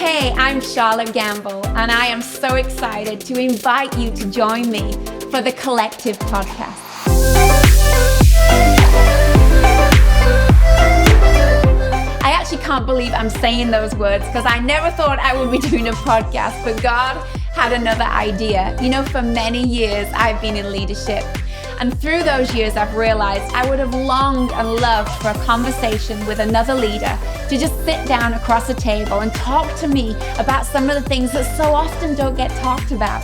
Hey, I'm Charlotte Gambill, and I am so excited to invite you to join me for the Collective Podcast. I actually can't believe I'm saying those words because I never thought I would be doing a podcast, but God had another idea. You know, for many years, I've been in leadership. And through those years, I've realized I would have longed and loved for a conversation with another leader to just sit down across a table and talk to me about some of the things that so often don't get talked about.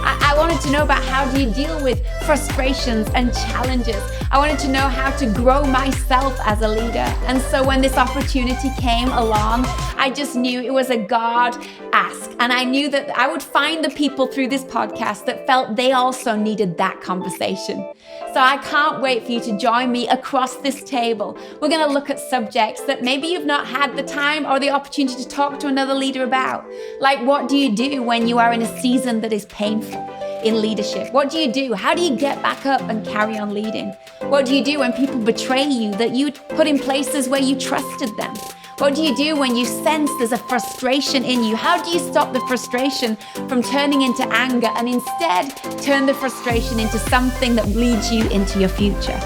I wanted to know about how do you deal with frustrations and challenges. I wanted to know how to grow myself as a leader. And so when this opportunity came along, I just knew it was a God ask. And I knew that I would find the people through this podcast that felt they also needed that conversation. So I can't wait for you to join me across this table. We're going to look at subjects that maybe you've not had the time or the opportunity to talk to another leader about. Like, what do you do when you are in a season that is painful in leadership? What do you do? How do you get back up and carry on leading? What do you do when people betray you that you put in places where you trusted them? What do you do when you sense there's a frustration in you? How do you stop the frustration from turning into anger and instead turn the frustration into something that leads you into your future?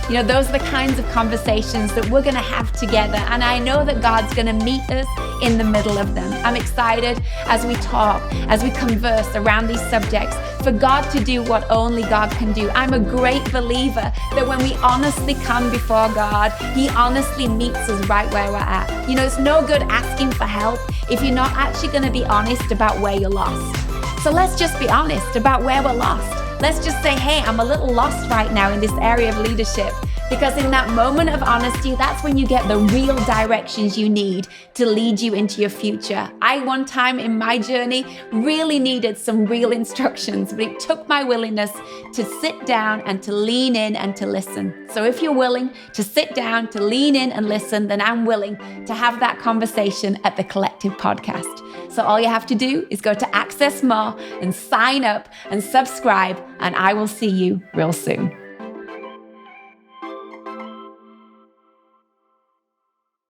You know, those are the kinds of conversations that we're going to have together. And I know that God's going to meet us in the middle of them. I'm excited as we talk, as we converse around these subjects, for God to do what only God can do. I'm a great believer that when we honestly come before God, He honestly meets us right where we're at. You know, it's no good asking for help if you're not actually going to be honest about where you're lost. So let's just be honest about where we're lost. Let's just say, hey, I'm a little lost right now in this area of leadership. Because in that moment of honesty, that's when you get the real directions you need to lead you into your future. I, one time in my journey, really needed some real instructions, but it took my willingness to sit down and to lean in and to listen. So if you're willing to sit down, to lean in and listen, then I'm willing to have that conversation at the Collective Podcast. So all you have to do is go to Access More and sign up and subscribe, and I will see you real soon.